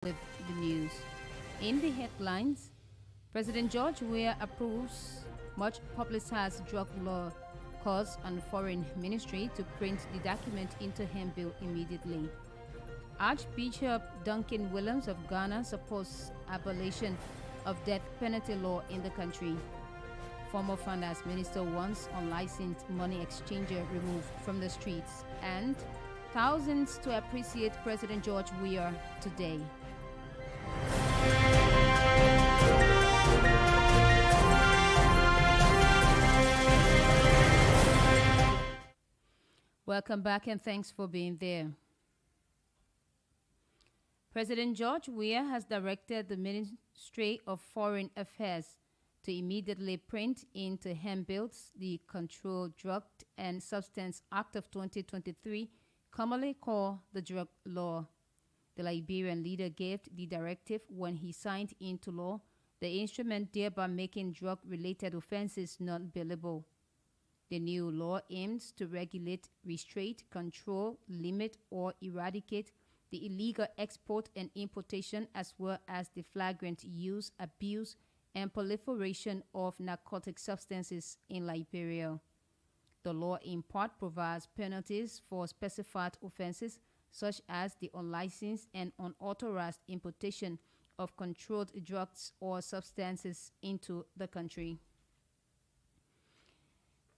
with the news. In the headlines, President George Weah approves much publicized drug law, calls on Foreign Ministry to print the document into handbill immediately. Archbishop Duncan Williams of Ghana supports abolition of death penalty law in the country. Former finance minister wants unlicensed money exchanger removed from the streets. And thousands to appreciate President George Weah today. Welcome back and thanks for being there. President George Weah has directed the Ministry of Foreign Affairs to immediately print into handbills the Controlled Drug and Substance Act of 2023, commonly called the drug law. The Liberian leader gave the directive when he signed into law the instrument, thereby making drug-related offenses not billable. The new law aims to regulate, restrain, control, limit, or eradicate the illegal export and importation, as well as the flagrant use, abuse, and proliferation of narcotic substances in Liberia. The law in part provides penalties for specified offenses such as the unlicensed and unauthorized importation of controlled drugs or substances into the country.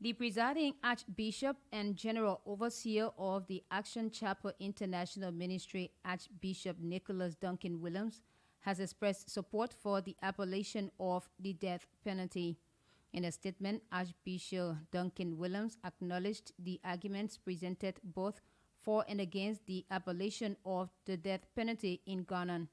The presiding Archbishop and General Overseer of the Action Chapel International Ministry, Archbishop Nicholas Duncan Williams, has expressed support for the abolition of the death penalty. In a statement, Archbishop Duncan Williams acknowledged the arguments presented both for and against the abolition of the death penalty in Ghana.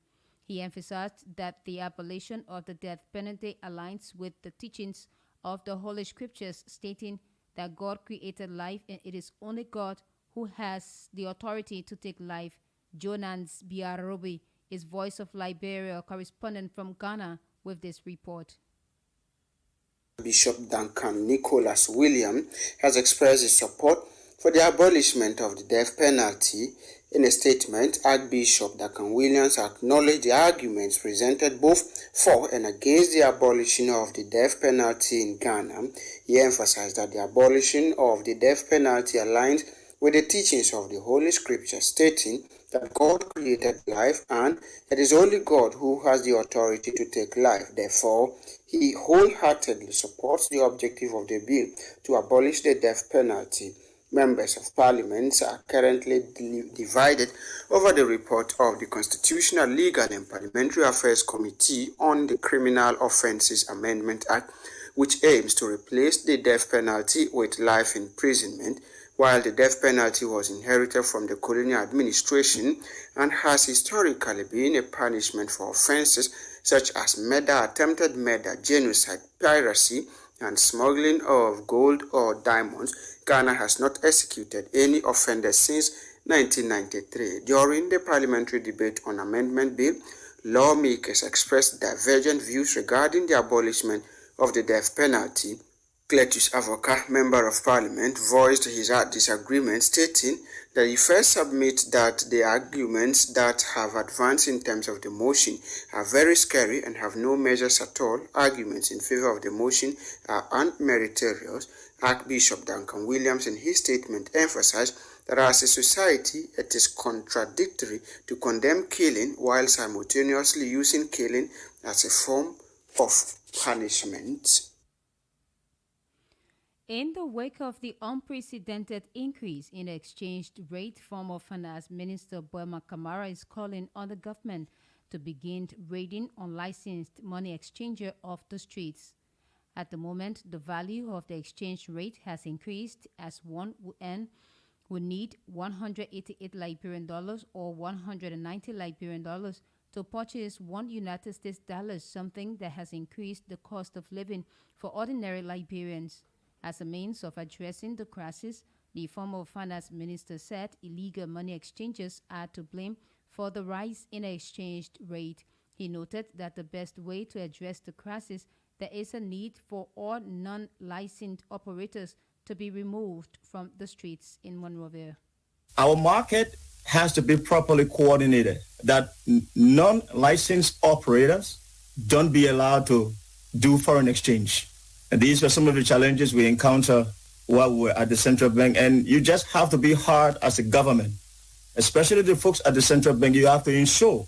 He emphasized that the abolition of the death penalty aligns with the teachings of the Holy Scriptures, stating that God created life and it is only God who has the authority to take life. Jonas Biarobi is Voice of Liberia correspondent from Ghana with this report. Bishop Duncan Nicholas William has expressed his support for the abolishment of the death penalty. In a statement, Archbishop Duncan Williams acknowledged the arguments presented both for and against the abolition of the death penalty in Ghana. He emphasized that the abolition of the death penalty aligns with the teachings of the Holy Scripture, stating that God created life and it is only God who has the authority to take life. Therefore, he wholeheartedly supports the objective of the bill to abolish the death penalty. Members of Parliament are currently divided over the report of the Constitutional, Legal and Parliamentary Affairs Committee on the Criminal Offences Amendment Act, which aims to replace the death penalty with life imprisonment. While the death penalty was inherited from the colonial administration and has historically been a punishment for offenses such as murder, attempted murder, genocide, piracy, and smuggling of gold or diamonds, Ghana has not executed any offenders since 1993. During the parliamentary debate on amendment bill, lawmakers expressed divergent views regarding the abolishment of the death penalty. Cletus Avoka, Member of Parliament, voiced his disagreement, stating that he first submits that the arguments that have advanced in terms of the motion are very scary and have no measures at all. Arguments in favor of the motion are unmeritorious. Archbishop Duncan Williams, in his statement, emphasized that as a society, it is contradictory to condemn killing while simultaneously using killing as a form of punishment. In the wake of the unprecedented increase in the exchange rate, former Finance Minister Boema Kamara is calling on the government to begin raiding unlicensed money exchanger off the streets. At the moment, the value of the exchange rate has increased as one would need 188 Liberian dollars or 190 Liberian dollars to purchase one United States dollar, something that has increased the cost of living for ordinary Liberians. As a means of addressing the crisis, the former finance minister said illegal money exchanges are to blame for the rise in the exchange rate. He noted that the best way to address the crisis, there is a need for all non-licensed operators to be removed from the streets in Monrovia. Our market has to be properly coordinated, that non-licensed operators don't be allowed to do foreign exchange. And these are some of the challenges we encounter while we're at the central bank. And you just have to be hard as a government, especially the folks at the central bank. You have to ensure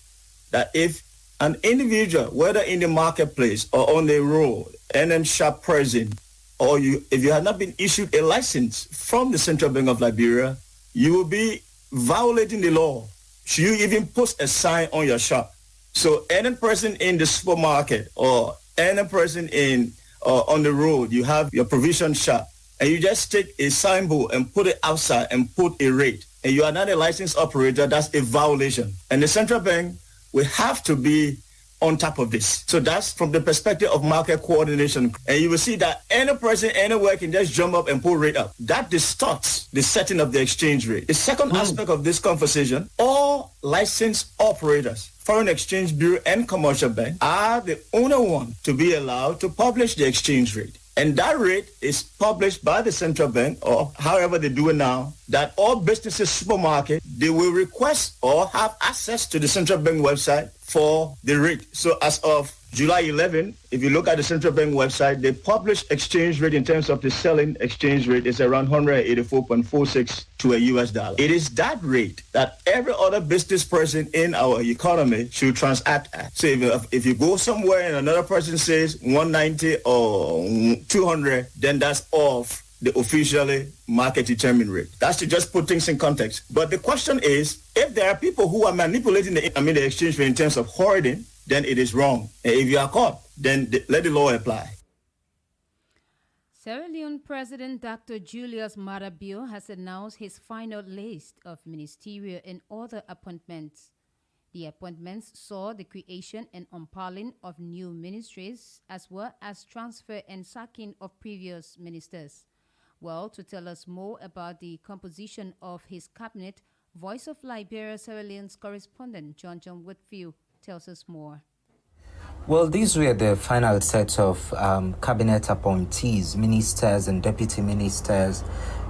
that if an individual, whether in the marketplace or on the road, NM shop present, or if you have not been issued a license from the Central Bank of Liberia, you will be violating the law. Should you even post a sign on your shop? So any person in the supermarket or any person on the road, you have your provision shop, and you just take a signboard and put it outside and put a rate, and you are not a licensed operator, that's a violation. And the central bank will have to be on top of this. So that's from the perspective of market coordination. And you will see that any person anywhere can just jump up and pull rate up. That distorts the setting of the exchange rate. The second aspect of this conversation, all licensed operators, Foreign Exchange Bureau and Commercial Bank, are the only one to be allowed to publish the exchange rate. And that rate is published by the central bank, or however they do it now, that all businesses, supermarket, they will request or have access to the central bank website for the rate. So as of July 11, if you look at the central bank website, they publish exchange rate in terms of the selling exchange rate is around 184.46 to a US dollar. It is that rate that every other business person in our economy should transact at. So if you go somewhere and another person says 190 or 200, then that's off the officially market determined rate. That's to just put things in context. But the question is, if there are people who are manipulating the exchange rate in terms of hoarding, then it is wrong. And if you are caught, then let the law apply. Sierra Leone President Dr. Julius Maada Bio has announced his final list of ministerial and other appointments. The appointments saw the creation and unpiling of new ministries, as well as transfer and sacking of previous ministers. Well, to tell us more about the composition of his cabinet, Voice of Liberia Sierra Leone's correspondent John Whitfield tells us more. Well, these were the final set of cabinet appointees, ministers and deputy ministers,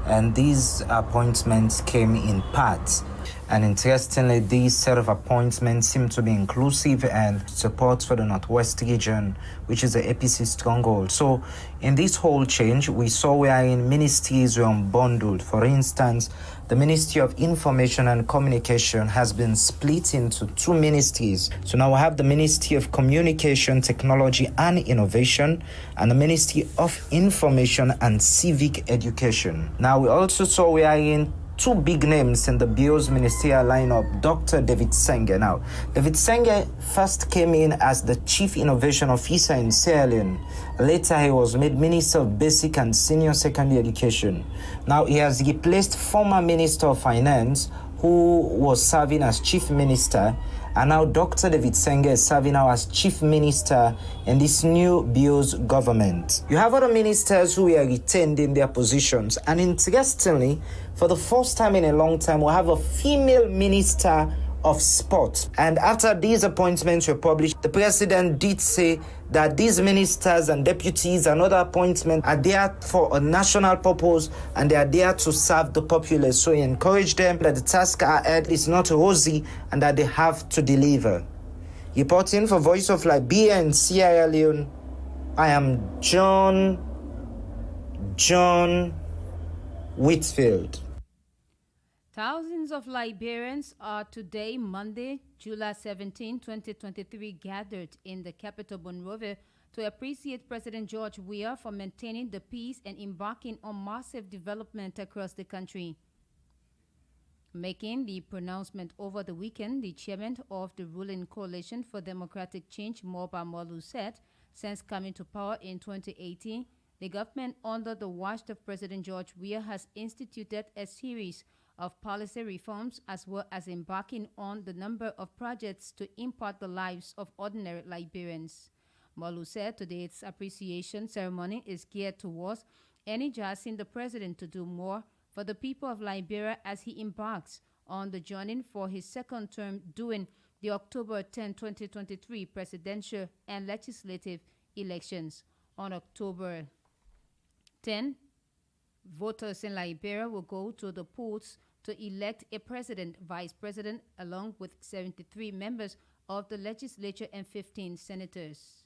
and these appointments came in parts. And interestingly, these set of appointments seem to be inclusive and support for the Northwest region, which is the APC stronghold. So in this whole change, we saw wherein ministries were unbundled. For instance, the Ministry of Information and Communication has been split into two ministries. So now we have the Ministry of Communication, Technology and Innovation and the Ministry of Information and Civic Education. Now we also saw wherein two big names in the Bio's ministerial lineup, Dr. David Senge. Now, David Senge first came in as the Chief Innovation Officer in Sierra Leone. Later, he was made Minister of Basic and Senior Secondary Education. Now, he has replaced former Minister of Finance, who was serving as Chief Minister, and now Dr. David Senge is serving now as Chief Minister in this new Bio's government. You have other ministers who were retained in their positions, and interestingly, for the first time in a long time, we have a female minister of sport. And after these appointments were published, the president did say that these ministers and deputies and other appointments are there for a national purpose and they are there to serve the populace. So he encouraged them that the task ahead is not rosy and that they have to deliver. Reporting for Voice of Liberia in Sierra Leone, I am John Whitfield. Thousands of Liberians are today, Monday, July 17, 2023, gathered in the capital Monrovia to appreciate President George Weah for maintaining the peace and embarking on massive development across the country. Making the pronouncement over the weekend, the chairman of the ruling Coalition for Democratic Change, Moba Molu, said since coming to power in 2018, the government under the watch of President George Weah has instituted a series of policy reforms as well as embarking on the number of projects to impact the lives of ordinary Liberians. Molu said today's appreciation ceremony is geared towards energizing the president to do more for the people of Liberia as he embarks on the journey for his second term during the October 10, 2023 presidential and legislative elections. On October 10, voters in Liberia will go to the polls to elect a president, vice president, along with 73 members of the legislature and 15 senators.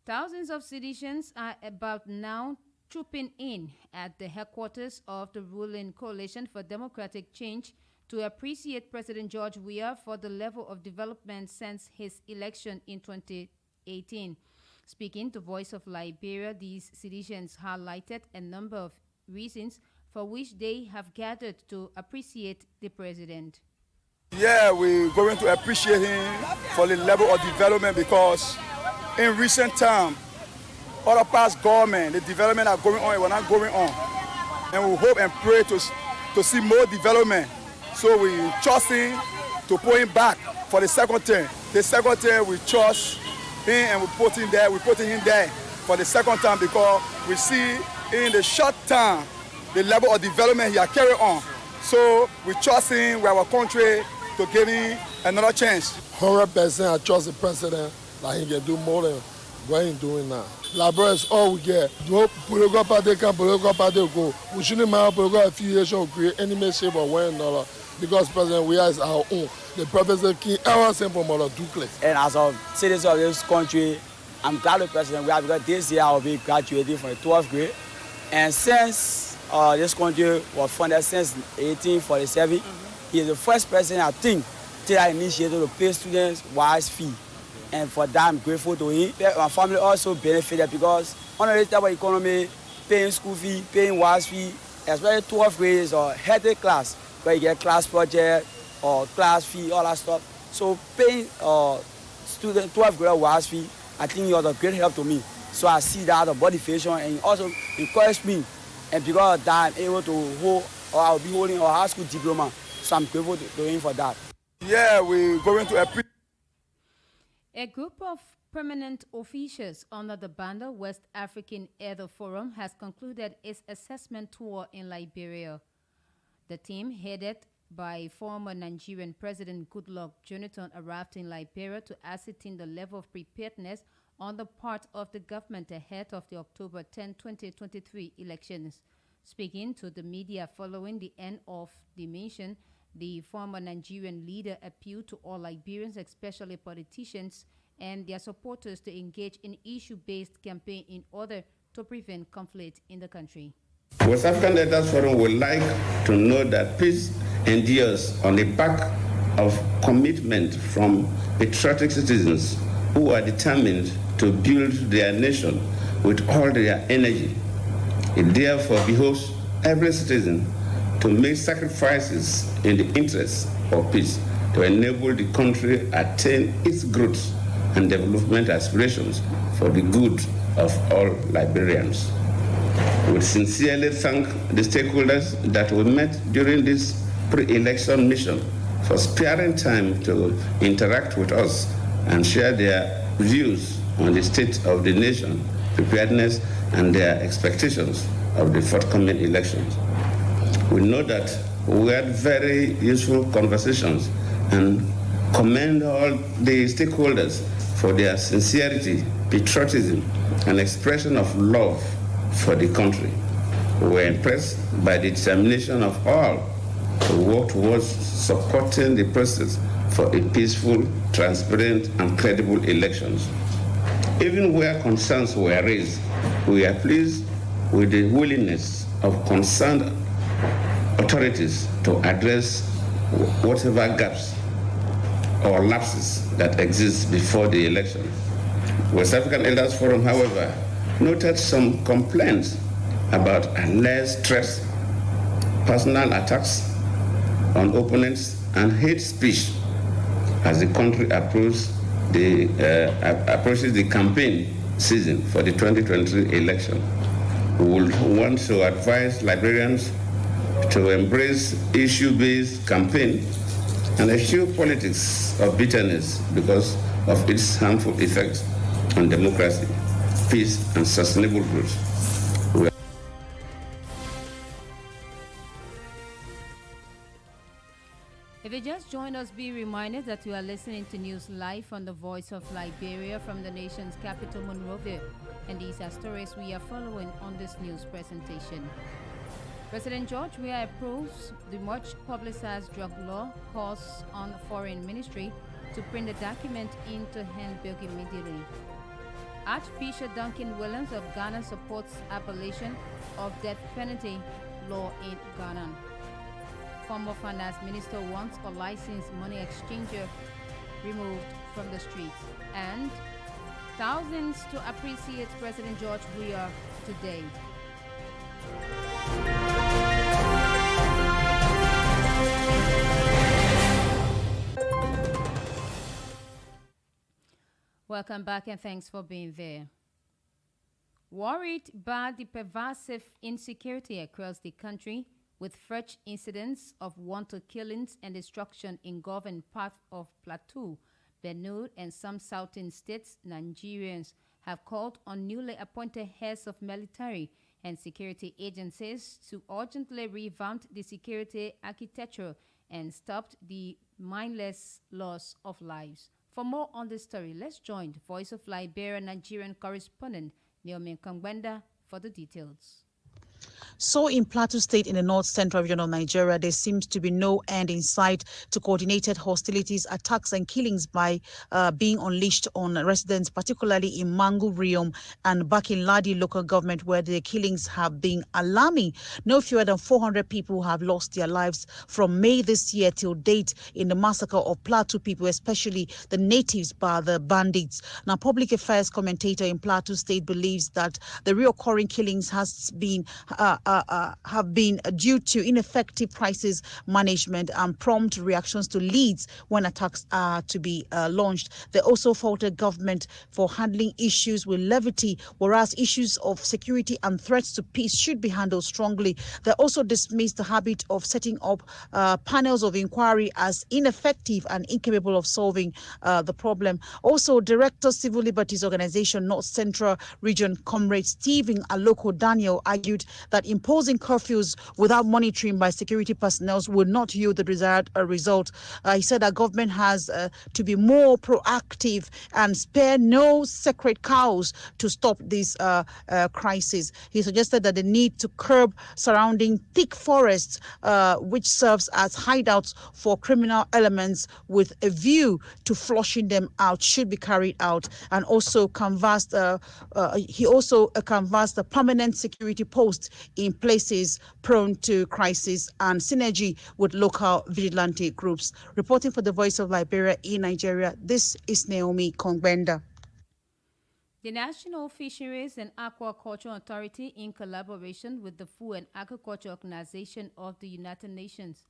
Thousands of citizens are about now trooping in at the headquarters of the ruling Coalition for Democratic Change to appreciate President George Weah for the level of development since his election in 2018. Speaking to Voice of Liberia, these citizens highlighted a number of reasons for which they have gathered to appreciate the president. Yeah, we're going to appreciate him for the level of development because in recent time, other past government, the development are going on, it was not going on. And we hope and pray to see more development. So we trust him to put him back for the second term. The second term we trust him and we put him there for the second time because we see in the short time the level of development he has carried on. So we trust him with our country to give him another chance. 100% I trust the president that he can do more than what he's doing now. Liberia is all we get. No political party can political party go. We shouldn't have political affiliation or create any shape or way another because President Weah is our own. The Professor King ever sent from Mother Duclas. And as a citizen of this country, I'm glad the President Weah because this year I will be graduating from the 12th grade. And since this country was founded since 1847, he is the first president I think to that initiative to pay students wise fee. And for that, I'm grateful to him. My family also benefited because under this type of economy, paying school fee, paying wise fee, especially 12th grade is a healthy class where you get class project or class fee, all that stuff. So paying student 12th grade wise fee, I think it was a great help to me. So I see that the motivation and also encouraged me. And because of that, I'm able to hold, or I'll be holding a high school diploma. So I'm grateful to him for that. Yeah, we're going to appreciate. A group of permanent officials under the banner West African Elder Forum has concluded its assessment tour in Liberia. The team, headed by former Nigerian President Goodluck Jonathan, arrived in Liberia to ascertain the level of preparedness on the part of the government ahead of the October 10, 2023 elections. Speaking to the media following the end of the mission, the former Nigerian leader appealed to all Liberians, especially politicians and their supporters, to engage in issue-based campaign in order to prevent conflict in the country. West African Elders Forum would like to know that peace endures on the back of commitment from patriotic citizens who are determined to build their nation with all their energy. It therefore behoves every citizen to make sacrifices in the interest of peace to enable the country attain its growth and development aspirations for the good of all Liberians. We sincerely thank the stakeholders that we met during this pre-election mission for sparing time to interact with us and share their views on the state of the nation, preparedness, and their expectations of the forthcoming elections. We know that we had very useful conversations and commend all the stakeholders for their sincerity, patriotism, and expression of love for the country. We were impressed by the determination of all to work towards supporting the process for a peaceful, transparent, and credible elections. Even where concerns were raised, we are pleased with the willingness of concerned authorities to address whatever gaps or lapses that exist before the election. West African Elders Forum, however, noted some complaints about alleged threats, personal attacks on opponents, and hate speech as the country approaches the campaign season for the 2023 election. We would want to advise Liberians to embrace issue-based campaign and eschew politics of bitterness because of its harmful effects on democracy, peace, and sustainable growth. If you just joined us, be reminded that you are listening to news live on the Voice of Liberia from the nation's capital, Monrovia. And these are stories we are following on this news presentation. President George Weah approves the much publicized drug law, calls on Foreign Ministry to print the document into handbook immediately. Archbishop Duncan Williams of Ghana supports abolition of death penalty law in Ghana. Former finance minister wants a licensed money exchanger removed from the streets. And thousands to appreciate President George Weah today. Welcome back and thanks for being there. Worried by the pervasive insecurity across the country, with fresh incidents of wanton killings and destruction in governed parts of Plateau, Benue, and some southern states, Nigerians have called on newly appointed heads of military and security agencies to urgently revamp the security architecture and stop the mindless loss of lives. For more on this story, let's join Voice of Liberia Nigerian correspondent Naomi Kangwenda for the details. So in Plateau State in the north-central region of Nigeria, there seems to be no end in sight to coordinated hostilities, attacks and killings by being unleashed on residents, particularly in Mangu Riom and back in Ladi local government, where the killings have been alarming. No fewer than 400 people have lost their lives from May this year till date in the massacre of Plateau people, especially the natives by the bandits. Now, public affairs commentator in Plateau State believes that the reoccurring killings have been due to ineffective crisis management and prompt reactions to leads when attacks are to be launched. They also faulted government for handling issues with levity, whereas issues of security and threats to peace should be handled strongly. They also dismissed the habit of setting up panels of inquiry as ineffective and incapable of solving the problem. Also, Director Civil Liberties Organization North Central Region Comrade Stephen Aloko Daniel argued that imposing curfews without monitoring by security personnel would not yield the desired result. He said that government has to be more proactive and spare no sacred cows to stop this crisis. He suggested that the need to curb surrounding thick forests, which serves as hideouts for criminal elements with a view to flushing them out, should be carried out, and also canvassed. He also canvassed the permanent security posts in places prone to crisis and synergy with local vigilante groups. Reporting for the Voice of Liberia in Nigeria, this is Naomi Kongbenda. The National Fisheries and Aquaculture Authority, in collaboration with the Food and Agriculture Organization of the United Nations,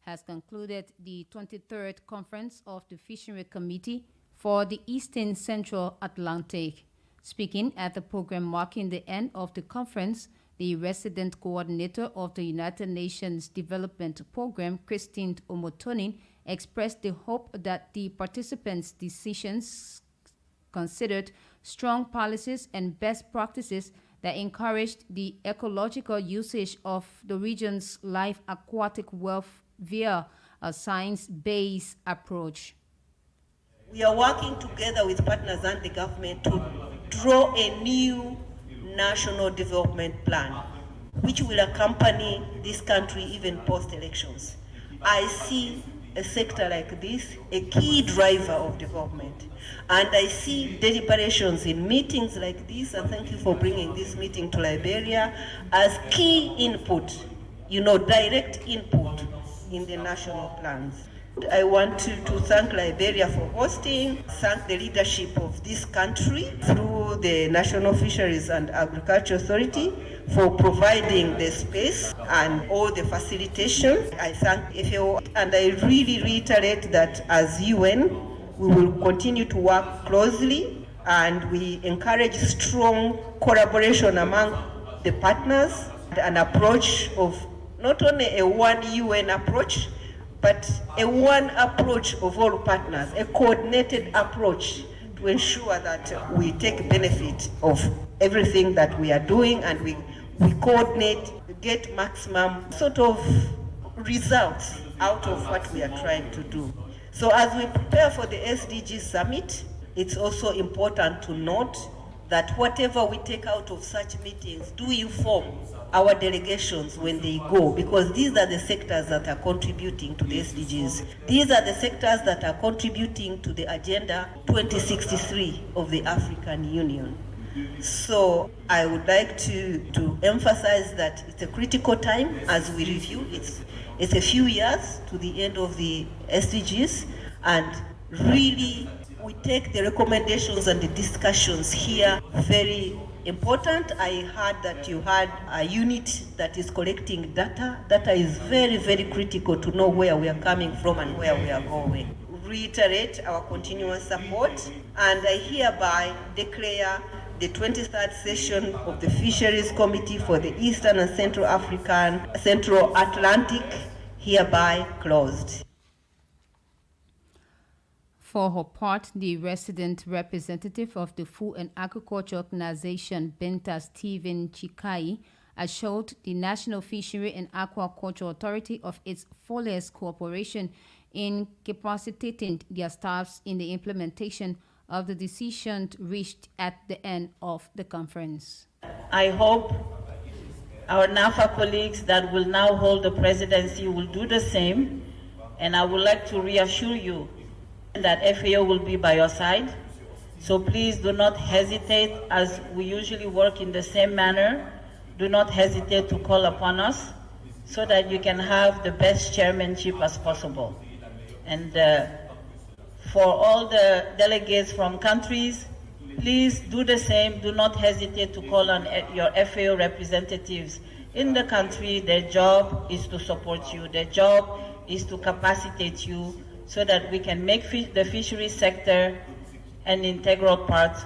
has concluded the 23rd Conference of the Fishery Committee for the Eastern Central Atlantic. Speaking at the program marking the end of the conference, the resident coordinator of the United Nations Development Program, Christine Omotonin, expressed the hope that the participants' decisions considered strong policies and best practices that encouraged the ecological usage of the region's live aquatic wealth via a science-based approach. We are working together with partners and the government to draw a new national development plan, which will accompany this country even post-elections. I see a sector like this a key driver of development, and I see deliberations in meetings like this, and thank you for bringing this meeting to Liberia, as key input, direct input in the national plans. I want to thank Liberia for hosting, thank the leadership of this country through the National Fisheries and Agriculture Authority for providing the space and all the facilitation. I thank FAO, and I really reiterate that as UN, we will continue to work closely, and we encourage strong collaboration among the partners, an approach of not only a one UN approach, but a one approach of all partners, a coordinated approach to ensure that we take benefit of everything that we are doing, and we coordinate, get maximum sort of results out of what we are trying to do. So as we prepare for the SDG Summit, it's also important to note that whatever we take out of such meetings do inform our delegations when they go, because these are the sectors that are contributing to the SDGs. These are the sectors that are contributing to the Agenda 2063 of the African Union. So I would like to emphasize that it's a critical time as we review. It's a few years to the end of the SDGs, and really we take the recommendations and the discussions here very important. I heard that you had a unit that is collecting data. Data is very, very critical to know where we are coming from and where we are going. Reiterate our continuous support, and I hereby declare the 23rd session of the Fisheries Committee for the Eastern and Central Atlantic hereby closed. For her part, the resident representative of the Food and Agriculture Organization, Benta Stephen Chikai, assured the National Fishery and Aquaculture Authority of its fullest cooperation in capacitating their staffs in the implementation of the decision reached at the end of the conference. I hope our NAFA colleagues that will now hold the presidency will do the same, and I would like to reassure you that FAO will be by your side. So please do not hesitate, as we usually work in the same manner. Do not hesitate to call upon us so that you can have the best chairmanship as possible. And for all the delegates from countries, please do the same. Do not hesitate to call on your FAO representatives in the country. Their job is to support you. Their job is to capacitate you so that we can make the fishery sector an integral part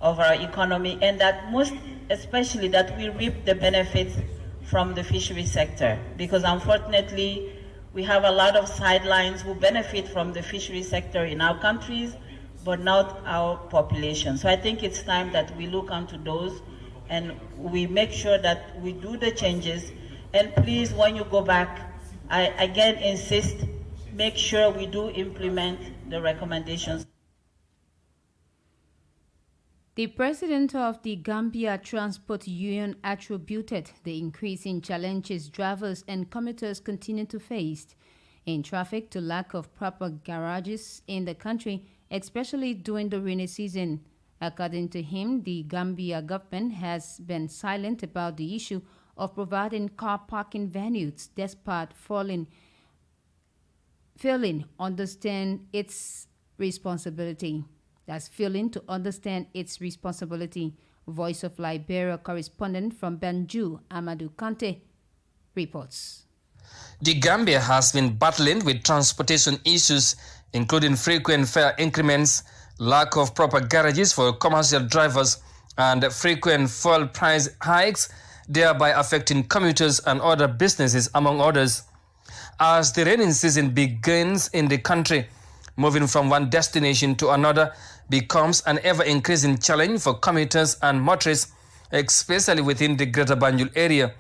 of our economy, and that most especially that we reap the benefits from the fishery sector. Because unfortunately, we have a lot of sidelines who benefit from the fishery sector in our countries, but not our population. So I think it's time that we look onto those and we make sure that we do the changes. And please, when you go back, I again insist, make sure we do implement the recommendations. The president of the Gambia Transport Union attributed the increasing challenges drivers and commuters continue to face in traffic to lack of proper garages in the country, especially during the rainy season. According to him, the Gambia government has been silent about the issue of providing car parking venues despite failing understand its responsibility. That's failing to understand its responsibility. Voice of Liberia correspondent from Banjul, Amadou Kante, reports. The Gambia has been battling with transportation issues, including frequent fare increments, lack of proper garages for commercial drivers, and frequent fuel price hikes, thereby affecting commuters and other businesses, among others. As the rainy season begins in the country, moving from one destination to another becomes an ever-increasing challenge for commuters and motorists, especially within the Greater Banjul area.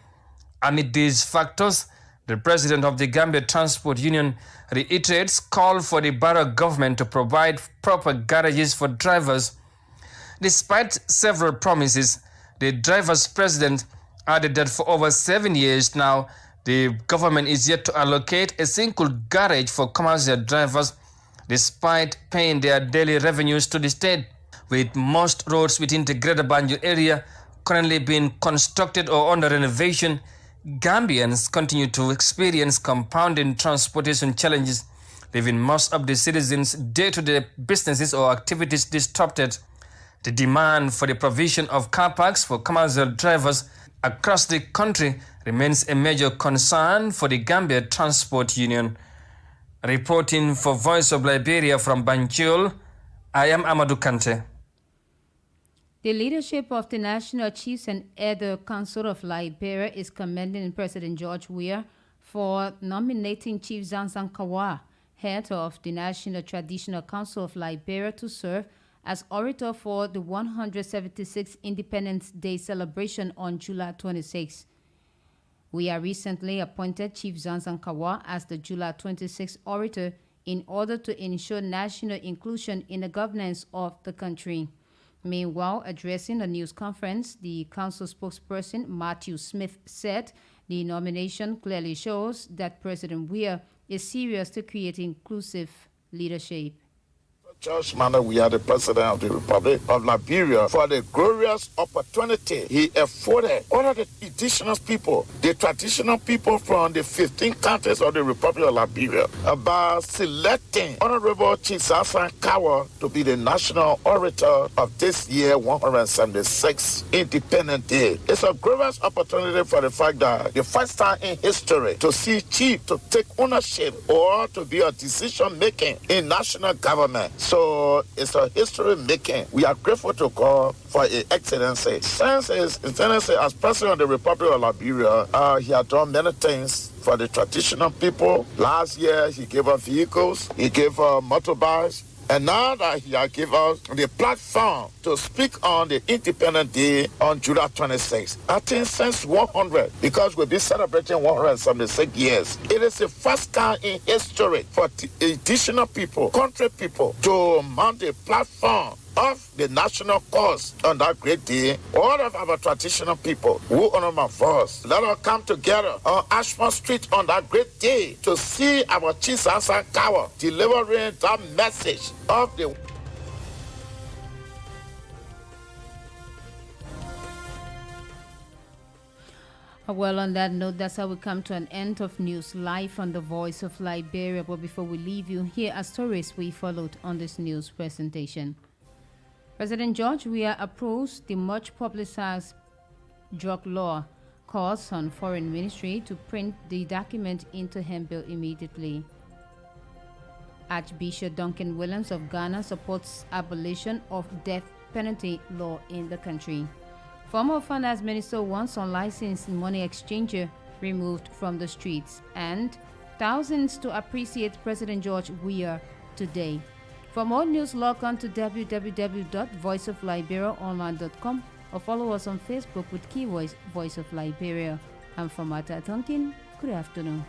Amid these factors, the president of the Gambia Transport Union reiterates call for the borough government to provide proper garages for drivers. Despite several promises, the drivers' president added that for over 7 years now, the government is yet to allocate a single garage for commercial drivers, despite paying their daily revenues to the state. With most roads within the Greater Banjul area currently being constructed or under renovation, Gambians continue to experience compounding transportation challenges, leaving most of the citizens' day-to-day businesses or activities disrupted. The demand for the provision of car parks for commercial drivers across the country remains a major concern for the Gambia Transport Union. Reporting for Voice of Liberia from Banjul, I am Amadou Kante. The leadership of the National Chiefs and Elder Council of Liberia is commending President George Weah for nominating Chief Zanzan Kawa, head of the National Traditional Council of Liberia, to serve as orator for the 176th Independence Day celebration on July 26. Weah recently appointed Chief Zanzan Kawa as the July 26 orator in order to ensure national inclusion in the governance of the country. Meanwhile, addressing a news conference, the council spokesperson Matthew Smith said the nomination clearly shows that President Weah is serious to create inclusive leadership. George Manneh, we are the President of the Republic of Liberia, for the glorious opportunity he afforded all of the indigenous people, the traditional people from the 15 countries of the Republic of Liberia, about selecting Honorable Chief Zanzan Kawa to be the national orator of this year, 176th Independence Day. It's a glorious opportunity for the fact that the first time in history to see Chief to take ownership or to be a decision making in national government. So it's a history making. We are grateful to God for His Excellency. Since His Excellency as President of the Republic of Liberia, he has done many things for the traditional people. Last year, he gave us vehicles, he gave us motorbikes, and now that he has given us the platform to speak on the Independence Day on July 26. I think since 100, because we'll be celebrating 176 years, it is the first time in history for the additional people, country people, to mount a platform of the national cause on that great day. All of our traditional people who honor my voice, let us come together on Ashmore Street on that great day to see our Chief Zanzan Kawa delivering that message of the Well, on that note, that's how we come to an end of news live on the Voice of Liberia. But before we leave you, here are stories we followed on this news presentation. President George Weah approves the much publicized drug law, calls on Foreign Ministry to print the document into handbill immediately. Archbishop Duncan Williams of Ghana supports abolition of death penalty law in the country. Former Finance Minister wants unlicensed money exchanger removed from the streets. And thousands to appreciate President George Weah today. For more news, log on to www.voiceofliberiaonline.com or follow us on Facebook with keywords Voice of Liberia. I'm from Martha Tonkin. Good afternoon.